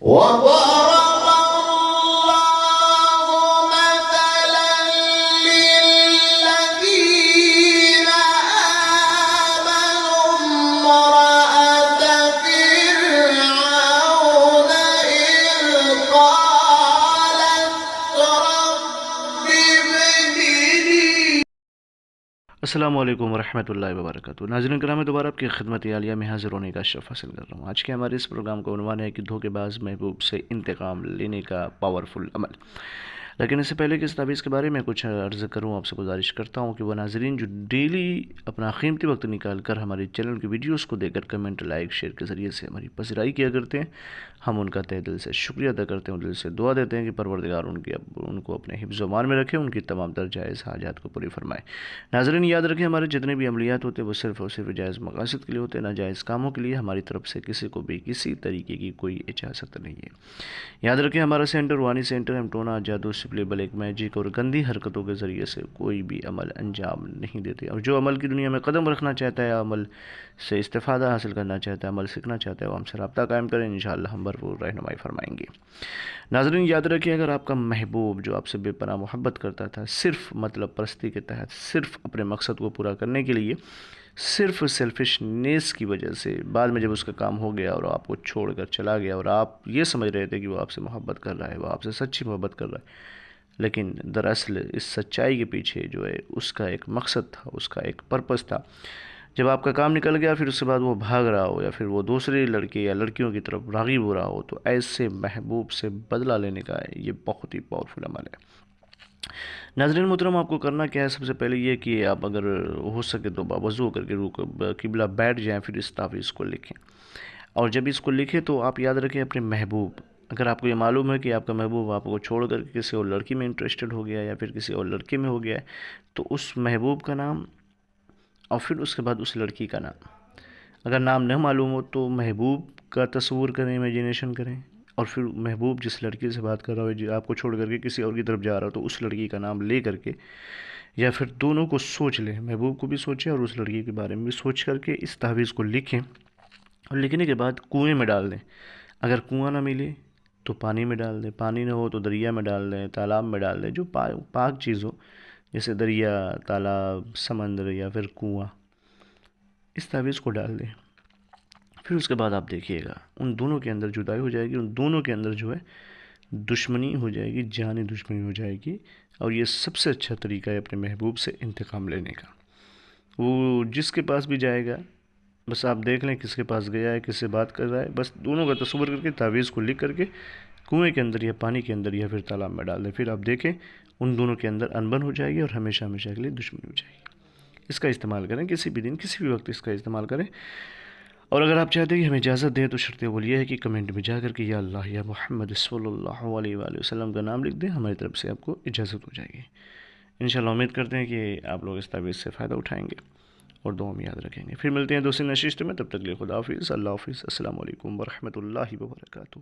وضرب الله مثلا للذين آمنوا امرأة فرعون إذ قالت رب ابن لي السلام علیکم ورحمۃ اللہ وبرکاتہ۔ ناظرین کرام، میں دوبارہ آپ کی خدمت عالیہ میں حاضر ہونے کا شرف حاصل کر رہا ہوں۔ آج کے ہمارے اس پروگرام کا عنوان ہے کہ دھوکے باز محبوب سے انتقام لینے کا پاورفل عمل۔ لیکن اس سے پہلے کہ اس تعویذ کے بارے میں کچھ عرض کروں، آپ سے گزارش کرتا ہوں کہ وہ ناظرین جو ڈیلی اپنا قیمتی وقت نکال کر ہمارے چینل کی ویڈیوز کو دیکھ کر کمنٹ، لائک، شیئر کے ذریعے سے ہماری پذیرائی کیا کرتے ہیں، ہم ان کا تہ دل سے شکریہ ادا کرتے ہیں، دل سے دعا دیتے ہیں کہ پروردگار ان کو اپنے حفظ و امان میں رکھے، ان کی تمام تر جائز حاجات کو پوری فرمائے۔ ناظرین یاد رکھیں، ہمارے جتنے بھی عملیات ہوتے ہیں وہ صرف اور صرف جائز مقاصد کے لیے ہوتے ہیں، ناجائز کاموں کے لیے ہماری طرف سے کسی کو بھی کسی طریقے کی کوئی اجازت نہیں ہے۔ یاد رکھیں، ہمارا سینٹر روحانی سینٹر، ہم ٹونا، جادو، سپلے، بلیک میجک اور گندی حرکتوں کے ذریعے سے کوئی بھی عمل انجام نہیں دیتے، اور جو عمل کی دنیا میں قدم رکھنا چاہتا ہے، عمل سے استفادہ حاصل کرنا چاہتا ہے، عمل سیکھنا چاہتا ہے، وہ ہم سے رابطہ قائم کریں، انشاءاللہ ہم بھرپور رہنمائی فرمائیں گے۔ ناظرین یاد رکھیں، اگر آپ کا محبوب جو آپ سے بے پناہ محبت کرتا تھا، صرف مطلب پرستی کے تحت، صرف اپنے مقصد کو پورا کرنے کے لیے، صرف سیلفشنیس کی وجہ سے بعد میں جب اس کا کام ہو گیا اور آپ کو چھوڑ کر چلا گیا اور آپ یہ سمجھ رہے تھے کہ وہ آپ سے محبت کر رہا ہے، وہ آپ سے سچی محبت کر رہا ہے، لیکن دراصل اس سچائی کے پیچھے جو ہے اس کا ایک مقصد تھا، اس کا ایک پرپس تھا۔ جب آپ کا کام نکل گیا، پھر اس کے بعد وہ بھاگ رہا ہو یا پھر وہ دوسرے لڑکے یا لڑکیوں کی طرف راغب ہو رہا ہو، تو ایسے محبوب سے بدلہ لینے کا یہ بہت ہی پاورفل عمل ہے۔ ناظرین محترم، آپ کو کرنا کیا ہے؟ سب سے پہلے یہ کہ آپ اگر ہو سکے تو باوضو کر کے قبلہ بیٹھ جائیں، پھر اس تعویذ کو لکھیں، اور جب اس کو لکھیں تو آپ یاد رکھیں اپنے محبوب، اگر آپ کو یہ معلوم ہے کہ آپ کا محبوب آپ کو چھوڑ کر کسی اور لڑکی میں انٹرسٹڈ ہو گیا یا پھر کسی اور لڑکے میں ہو گیا ہے، تو اس محبوب کا نام اور پھر اس کے بعد اس لڑکی کا نام، اگر نام نہ معلوم ہو تو محبوب کا تصور کریں، امیجینیشن کریں، اور پھر محبوب جس لڑکی سے بات کر رہا ہو، جو آپ کو چھوڑ کر کے کسی اور کی طرف جا رہا ہو، تو اس لڑکی کا نام لے کر کے یا پھر دونوں کو سوچ لیں، محبوب کو بھی سوچیں اور اس لڑکی کے بارے میں بھی سوچ کر کے اس تعویذ کو لکھیں، اور لکھنے کے بعد کنویں میں ڈال دیں۔ اگر کنواں نہ ملے تو پانی میں ڈال دیں، پانی نہ ہو تو دریا میں ڈال دیں، تالاب میں ڈال دیں، جو پاک چیز ہو، جیسے دریا، تالاب، سمندر یا پھر کنواں، اس تعویذ کو ڈال دیں۔ پھر اس کے بعد آپ دیکھیے گا ان دونوں کے اندر جدائی ہو جائے گی، ان دونوں کے اندر جو ہے دشمنی ہو جائے گی، جانی دشمنی ہو جائے گی، اور یہ سب سے اچھا طریقہ ہے اپنے محبوب سے انتقام لینے کا۔ وہ جس کے پاس بھی جائے گا، بس آپ دیکھ لیں کس کے پاس گیا ہے، کس سے بات کر رہا ہے، بس دونوں کا تصور کر کے تعویذ کو لکھ کر کے کنویں کے اندر یا پانی کے اندر یا پھر تالاب میں ڈال دیں، پھر آپ دیکھیں ان دونوں کے اندر انبن ہو جائے گی اور ہمیشہ ہمیشہ کے لیے دشمنی ہو جائے گی۔ اس کا استعمال کریں، کسی بھی دن کسی بھی وقت اس کا استعمال کریں، اور اگر آپ چاہتے ہیں کہ ہمیں اجازت دیں تو شرط اول یہ ہے کہ کمنٹ میں جا کر کے یا اللہ یا محمد صلی اللہ علیہ وآلہ وسلم کا نام لکھ دیں، ہماری طرف سے آپ کو اجازت ہو جائے گی۔ انشاءاللہ امید کرتے ہیں کہ آپ لوگ اس تعویذ سے فائدہ اٹھائیں گے اور دعا میں یاد رکھیں گے۔ پھر ملتے ہیں دوسری نشست میں، تب تک لیے خدا حافظ، اللہ حافظ، السلام علیکم ورحمۃ اللہ وبرکاتہ۔